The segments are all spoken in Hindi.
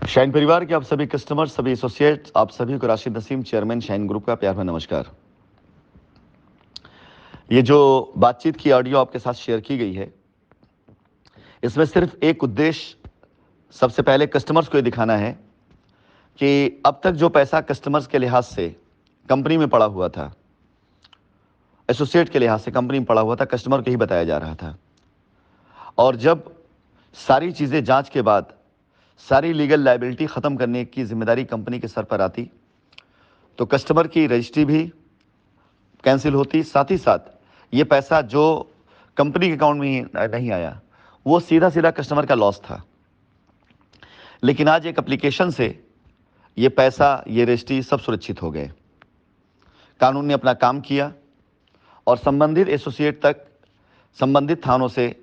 शाइन परिवार के आप सभी कस्टमर, सभी एसोसिएट्स, आप सभी को Rashid Naseem, chairman shine group का प्यार भरा नमस्कार। ये जो बातचीत की ऑडियो आपके साथ शेयर की गई है, इसमें सिर्फ एक उद्देश्य सबसे पहले कस्टमर्स को ये दिखाना है कि अब तक जो पैसा कस्टमर्स के लिहाज से कंपनी में पड़ा हुआ था, एसोसिएट के लिहाज से कंपनी में पड़ा हुआ था, कस्टमर को ही बताया जा रहा था। और जब सारी चीज़ें जांच के बाद सारी लीगल लायबिलिटी ख़त्म करने की जिम्मेदारी कंपनी के सर पर आती, तो कस्टमर की रजिस्ट्री भी कैंसिल होती। साथ ही साथ ये पैसा जो कंपनी के अकाउंट में नहीं आया, वो सीधा सीधा कस्टमर का लॉस था। लेकिन आज एक एप्लीकेशन से ये पैसा, ये रजिस्ट्री सब सुरक्षित हो गए। कानून ने अपना काम किया और संबंधित एसोसिएट तक, संबंधित थानों से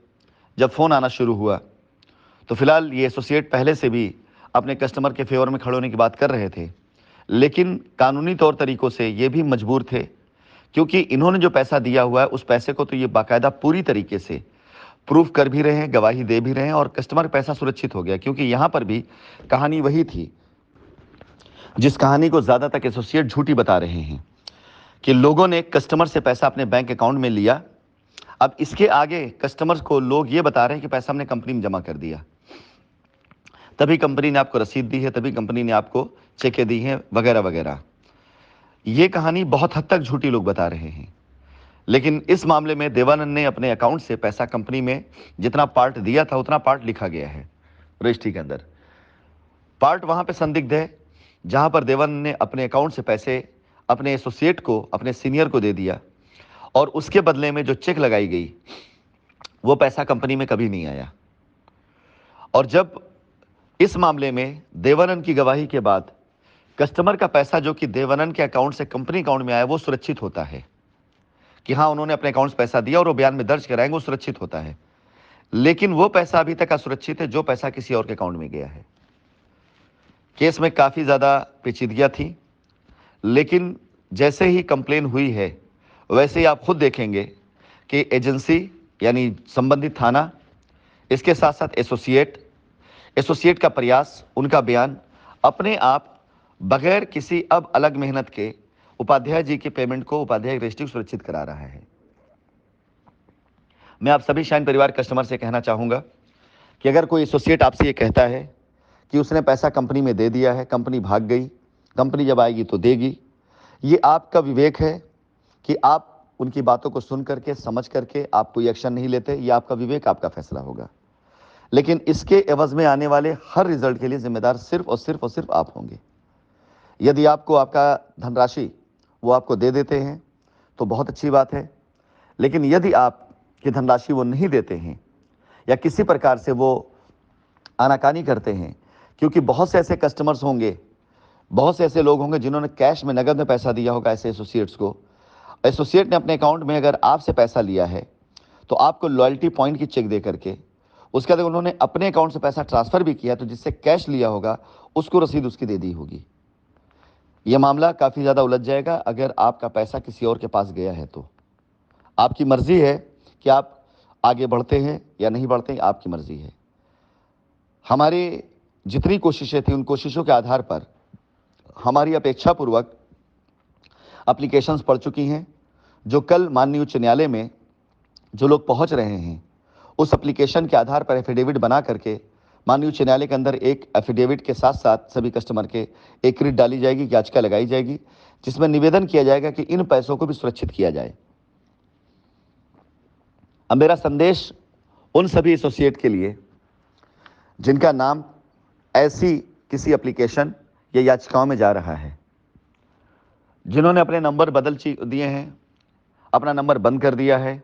जब फ़ोन आना शुरू हुआ, तो फिलहाल ये एसोसिएट पहले से भी अपने कस्टमर के फेवर में खड़े होने की बात कर रहे थे, लेकिन कानूनी तौर तरीक़ों से ये भी मजबूर थे, क्योंकि इन्होंने जो पैसा दिया हुआ है उस पैसे को तो ये बाकायदा पूरी तरीके से प्रूफ कर भी रहे हैं, गवाही दे भी रहे हैं, और कस्टमर पैसा सुरक्षित हो गया। क्योंकि यहाँ पर भी कहानी वही थी जिस कहानी को ज़्यादा तक एसोसिएट झूठी बता रहे हैं, कि लोगों ने कस्टमर से पैसा अपने बैंक अकाउंट में लिया। अब इसके आगे कस्टमर्स को लोग ये बता रहे हैं कि पैसा हमने कंपनी में जमा कर दिया, तभी कंपनी ने आपको रसीद दी है, तभी कंपनी ने आपको चेकें दी हैं, वगैरह वगैरह। ये कहानी बहुत हद तक झूठी लोग बता रहे हैं। लेकिन इस मामले में देवानंद ने अपने अकाउंट से पैसा कंपनी में जितना पार्ट दिया था उतना पार्ट लिखा गया है रजिस्ट्री के अंदर। पार्ट वहाँ पे संदिग्ध है जहाँ पर देवानंद ने अपने अकाउंट से पैसे अपने एसोसिएट को, अपने सीनियर को दे दिया, और उसके बदले में जो चेक लगाई गई वो पैसा कंपनी में कभी नहीं आया। और जब इस मामले में देवानंद की गवाही के बाद कस्टमर का पैसा जो कि देवानंद के अकाउंट से कंपनी अकाउंट में आया, वो सुरक्षित होता है कि हाँ, उन्होंने अपने अकाउंट से पैसा दिया और वो बयान में दर्ज कराएंगे, वो सुरक्षित होता है। लेकिन वो पैसा अभी तक असुरक्षित है जो पैसा किसी और के अकाउंट में गया है। केस में काफ़ी ज़्यादा पेचीदगियाँ थी, लेकिन जैसे ही कंप्लेन हुई है वैसे ही आप खुद देखेंगे कि एजेंसी यानी संबंधित थाना, इसके साथ साथ एसोसिएट का प्रयास, उनका बयान अपने आप बगैर किसी अब अलग मेहनत के उपाध्याय जी की पेमेंट को उपाध्याय रजिस्ट्री सुरक्षित करा रहा है। मैं आप सभी शाइन परिवार कस्टमर से कहना चाहूँगा कि अगर कोई एसोसिएट आपसे ये कहता है कि उसने पैसा कंपनी में दे दिया है, कंपनी भाग गई, कंपनी जब आएगी तो देगी, ये आपका विवेक है कि आप उनकी बातों को सुन करके, समझ करके आप कोई एक्शन नहीं लेते। ये आपका विवेक, आपका फैसला होगा। लेकिन इसके एवज में आने वाले हर रिजल्ट के लिए जिम्मेदार सिर्फ और सिर्फ आप होंगे। यदि आपको आपका धनराशि वो आपको दे देते हैं तो बहुत अच्छी बात है, लेकिन यदि आपकी धनराशि वो नहीं देते हैं या किसी प्रकार से वो आनाकानी करते हैं, क्योंकि बहुत से ऐसे कस्टमर्स होंगे, बहुत से ऐसे लोग होंगे जिन्होंने कैश में, नगद में पैसा दिया होगा ऐसे एसोसिएट्स को। एसोसिएट ने अपने अकाउंट में अगर आपसे पैसा लिया है तो आपको लॉयल्टी पॉइंट की चेक दे करके, उसके बाद उन्होंने अपने अकाउंट से पैसा ट्रांसफ़र भी किया, तो जिससे कैश लिया होगा उसको रसीद उसकी दे दी होगी। यह मामला काफ़ी ज़्यादा उलझ जाएगा अगर आपका पैसा किसी और के पास गया है तो। आपकी मर्ज़ी है कि आप आगे बढ़ते हैं या नहीं बढ़ते हैं, आपकी मर्ज़ी है। हमारी जितनी कोशिशें थी, उन कोशिशों के आधार पर हमारी अपेक्षापूर्वक एप्लीकेशंस पड़ चुकी हैं, जो कल माननीय उच्च न्यायालय में जो लोग पहुंच रहे हैं, उस एप्लीकेशन के आधार पर एफिडेविट बना करके माननीय उच्च न्यायालय के अंदर एक एफिडेविट के साथ साथ सभी कस्टमर के एक रिट डाली जाएगी, याचिका लगाई जाएगी, जिसमें निवेदन किया जाएगा कि इन पैसों को भी सुरक्षित किया जाए। अब मेरा संदेश उन सभी एसोसिएट के लिए जिनका नाम ऐसी किसी एप्लीकेशन या याचिकाओं में जा रहा है, जिन्होंने अपने नंबर बदल दिए हैं, अपना नंबर बंद कर दिया है,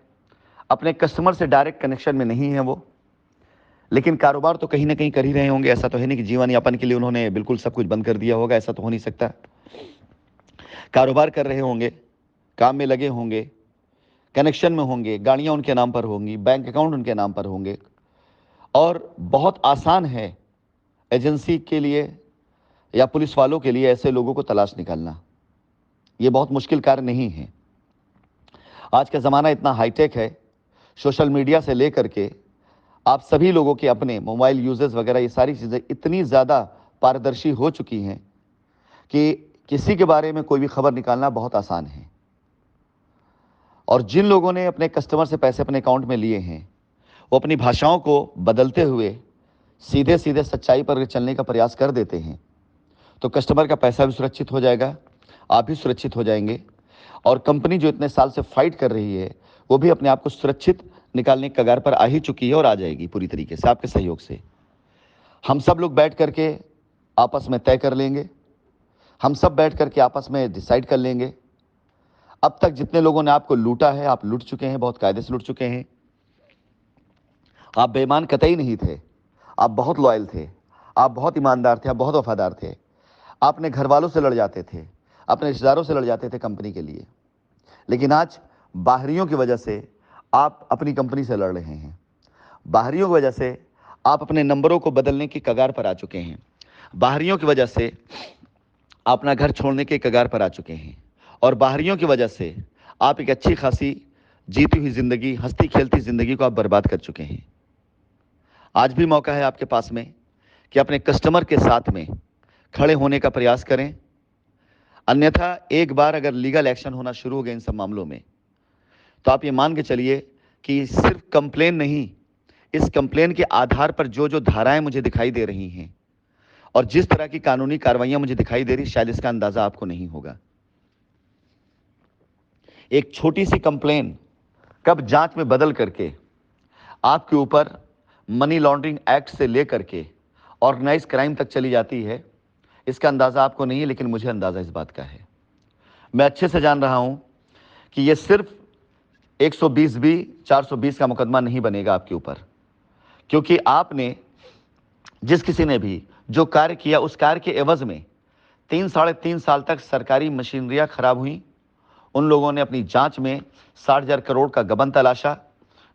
अपने कस्टमर से डायरेक्ट कनेक्शन में नहीं है वो, लेकिन कारोबार तो कहीं ना कहीं कर ही रहे होंगे। ऐसा तो है नहीं कि जीवन यापन के लिए उन्होंने बिल्कुल सब कुछ बंद कर दिया होगा, ऐसा तो हो नहीं सकता। कारोबार कर रहे होंगे, काम में लगे होंगे, कनेक्शन में होंगे, गाड़ियां उनके नाम पर होंगी, बैंक अकाउंट उनके नाम पर होंगे, और बहुत आसान है एजेंसी के लिए या पुलिस वालों के लिए ऐसे लोगों को तलाश निकालना। ये बहुत मुश्किल कार्य नहीं है। आज का ज़माना इतना हाईटेक है, सोशल मीडिया से लेकर के आप सभी लोगों के अपने मोबाइल यूजेस वगैरह, ये सारी चीज़ें इतनी ज़्यादा पारदर्शी हो चुकी हैं कि किसी के बारे में कोई भी खबर निकालना बहुत आसान है। और जिन लोगों ने अपने कस्टमर से पैसे अपने अकाउंट में लिए हैं, वो अपनी भाषाओं को बदलते हुए सीधे सीधे सच्चाई पर चलने का प्रयास कर देते हैं, तो कस्टमर का पैसा भी सुरक्षित हो जाएगा, आप भी सुरक्षित हो जाएंगे, और कंपनी जो इतने साल से फाइट कर रही है वो भी अपने आप को सुरक्षित निकालने की कगार पर आ ही चुकी है और आ जाएगी पूरी तरीके से आपके सहयोग से। हम सब लोग बैठ करके आपस में तय कर लेंगे, हम सब बैठ करके आपस में डिसाइड कर लेंगे। अब तक जितने लोगों ने आपको लूटा है, आप लूट चुके हैं, बहुत कायदे से लूट चुके हैं। आप बेईमान कतई नहीं थे, आप बहुत लॉयल थे, आप बहुत ईमानदार थे, आप बहुत वफादार थे। आपने घर वालों से लड़ जाते थे, अपने रिश्तेदारों से लड़ जाते थे कंपनी के लिए, लेकिन आज बाहरियों की वजह से आप अपनी कंपनी से लड़ रहे हैं। बाहरियों की वजह से आप अपने नंबरों को बदलने की कगार पर आ चुके हैं। बाहरियों की वजह से आप अपना घर छोड़ने के कगार पर आ चुके हैं, और बाहरियों की वजह से आप एक अच्छी खासी जीती हुई जिंदगी, हंसती खेलती जिंदगी को आप बर्बाद कर चुके हैं। आज भी मौका है आपके पास में कि अपने कस्टमर के साथ में खड़े होने का प्रयास करें, अन्यथा एक बार अगर लीगल एक्शन होना शुरू हो गए इन सब मामलों में, तो आप ये मान के चलिए कि सिर्फ कंप्लेन नहीं, इस कंप्लेन के आधार पर जो जो धाराएं मुझे दिखाई दे रही हैं और जिस तरह की कानूनी कार्रवाइयां मुझे दिखाई दे रही, शायद इसका अंदाजा आपको नहीं होगा। एक छोटी सी कंप्लेन कब जांच में बदल करके आपके ऊपर मनी लॉन्ड्रिंग एक्ट से लेकर के ऑर्गेनाइज क्राइम तक चली जाती है, इसका अंदाजा आपको नहीं है, लेकिन मुझे अंदाजा इस बात का है। मैं अच्छे से जान रहा हूं कि यह सिर्फ 120 बी 420 का मुकदमा नहीं बनेगा आपके ऊपर, क्योंकि आपने, जिस किसी ने भी जो कार्य किया, उस कार्य के एवज में 3 साल तक सरकारी मशीनरियां खराब हुई। उन लोगों ने अपनी जांच में 60,000 करोड़ का गबन तलाशा,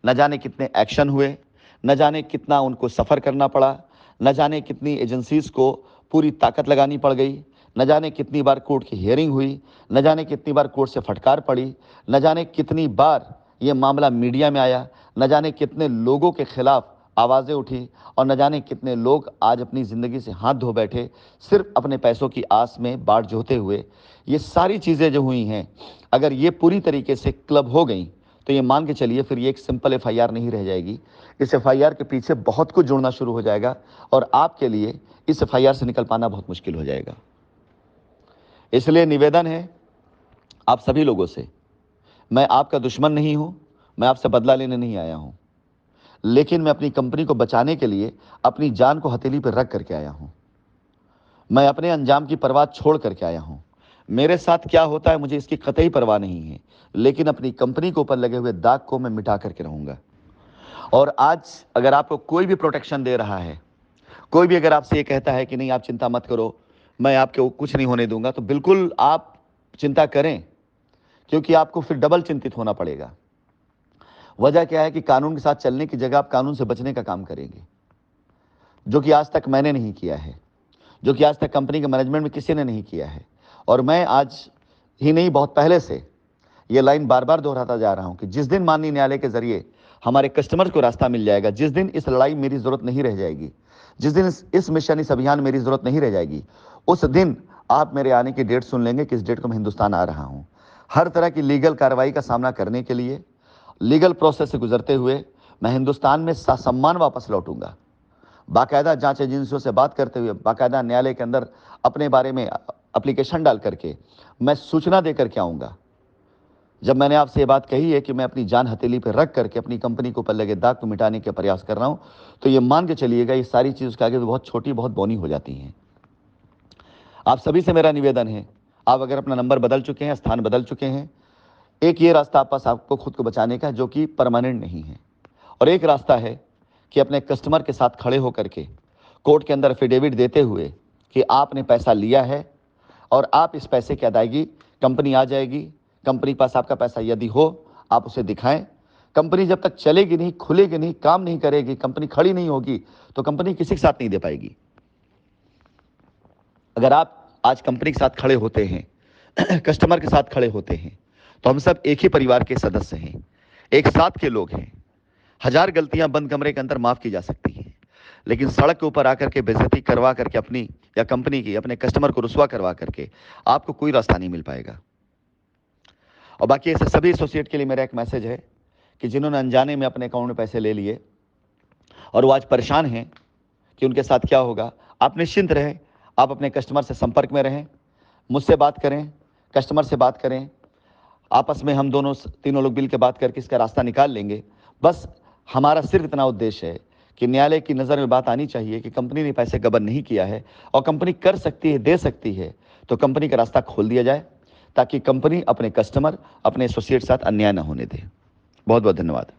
न जाने कितने एक्शन हुए, न जाने कितना उनको सफ़र करना पड़ा, न जाने कितनी एजेंसीज को पूरी ताकत लगानी पड़ गई, न जाने कितनी बार कोर्ट की हियरिंग हुई, न जाने कितनी बार कोर्ट से फटकार पड़ी, न जाने कितनी बार ये मामला मीडिया में आया, न जाने कितने लोगों के खिलाफ आवाज़ें उठी, और न जाने कितने लोग आज अपनी ज़िंदगी से हाथ धो बैठे सिर्फ अपने पैसों की आस में बाट जोते हुए। ये सारी चीज़ें जो हुई हैं, अगर ये पूरी तरीके से क्लब हो गई, तो ये मान के चलिए फिर ये एक सिंपल एफआईआर नहीं रह जाएगी। इस एफआईआर के पीछे बहुत कुछ जुड़ना शुरू हो जाएगा, और आपके लिए इस एफआईआर से निकल पाना बहुत मुश्किल हो जाएगा। इसलिए निवेदन है आप सभी लोगों से, मैं आपका दुश्मन नहीं हूं, मैं आपसे बदला लेने नहीं आया हूं, लेकिन मैं अपनी कंपनी को बचाने के लिए अपनी जान को हथेली पर रख करके आया हूं। मैं अपने अंजाम की परवाह छोड़ करके आया हूं। मेरे साथ क्या होता है मुझे इसकी कतई परवाह नहीं है, लेकिन अपनी कंपनी के ऊपर लगे हुए दाग को मैं मिटा करके रहूंगा। और आज अगर आपको कोई भी प्रोटेक्शन दे रहा है, कोई भी अगर आपसे ये कहता है कि नहीं आप चिंता मत करो, मैं आपके कुछ नहीं होने दूंगा, तो बिल्कुल आप चिंता करें, क्योंकि आपको फिर डबल चिंतित होना पड़ेगा। वजह क्या है कि कानून के साथ चलने की जगह आप कानून से बचने का काम करेंगे, जो कि आज तक मैंने नहीं किया है, जो कि आज तक कंपनी के मैनेजमेंट में किसी ने नहीं किया है। और मैं आज ही नहीं, बहुत पहले से ये लाइन बार बार दोहराता जा रहा हूं कि जिस दिन माननीय न्यायालय के जरिए हमारे कस्टमर को रास्ता मिल जाएगा, जिस दिन इस लड़ाई मेरी जरूरत नहीं रह जाएगी, जिस दिन इस मिशन, इस अभियान मेरी जरूरत नहीं रह जाएगी, उस दिन आप मेरे आने की डेट सुन लेंगे, किस डेट को मैं हिंदुस्तान आ रहा हूं। हर तरह की लीगल कार्रवाई का सामना करने के लिए, लीगल प्रोसेस से गुजरते हुए मैं हिंदुस्तान में ससम्मान वापस लौटूंगा। बाकायदा जांच एजेंसियों से बात करते हुए, बाकायदा न्यायालय के अंदर अपने बारे में एप्लीकेशन डाल करके मैं सूचना दे करके आऊँगा। जब मैंने आपसे ये बात कही है कि मैं अपनी जान हथेली पर रख करके अपनी कंपनी को ऊपर लगे दाग को मिटाने के प्रयास कर रहा हूँ, तो ये मान के चलिएगा ये सारी चीज़ उसके आगे बहुत छोटी, बहुत बौनी हो जाती हैं। आप सभी से मेरा निवेदन है, आप अगर अपना नंबर बदल चुके हैं, स्थान बदल चुके हैं, एक ये रास्ता आप पास आपको खुद को बचाने का जो कि परमानेंट नहीं है, और एक रास्ता है कि अपने कस्टमर के साथ खड़े होकर के कोर्ट के अंदर एफिडेविट देते हुए कि आपने पैसा लिया है और आप इस पैसे की अदायगी, कंपनी आ जाएगी, कंपनी के पास आपका पैसा यदि हो आप उसे दिखाएं। कंपनी जब तक चलेगी नहीं, खुलेगी नहीं, काम नहीं करेगी, कंपनी खड़ी नहीं होगी, तो कंपनी किसी के साथ नहीं दे पाएगी। अगर आप आज कंपनी के साथ खड़े होते हैं, कस्टमर के साथ खड़े होते हैं, तो हम सब एक ही परिवार के सदस्य हैं, एक साथ के लोग हैं। 1000 गलतियां बंद कमरे के अंदर माफ की जा सकती हैं, लेकिन सड़क के ऊपर आकर के बेइज्जती करवा करके अपनी या कंपनी की अपने कस्टमर को रुसवा करवा करके आपको कोई रास्ता नहीं मिल पाएगा। और बाकी ऐसे सभी एसोसिएट के लिए मेरा एक मैसेज है कि जिन्होंने अनजाने में अपने अकाउंट में पैसे ले लिए और वो आज परेशान हैं कि उनके साथ क्या होगा, आप निश्चिंत रहें, आप अपने कस्टमर से संपर्क में रहें, मुझसे बात करें, कस्टमर से बात करें, आपस में हम दोनों तीनों लोग मिल के बात करके इसका रास्ता निकाल लेंगे। बस हमारा सिर्फ इतना उद्देश्य है कि न्यायालय की नज़र में बात आनी चाहिए कि कंपनी ने पैसे गबन नहीं किया है और कंपनी कर सकती है, दे सकती है, तो कंपनी का रास्ता खोल दिया जाए ताकि कंपनी अपने कस्टमर, अपने एसोसिएट साथ अन्याय न होने दे। बहुत बहुत धन्यवाद।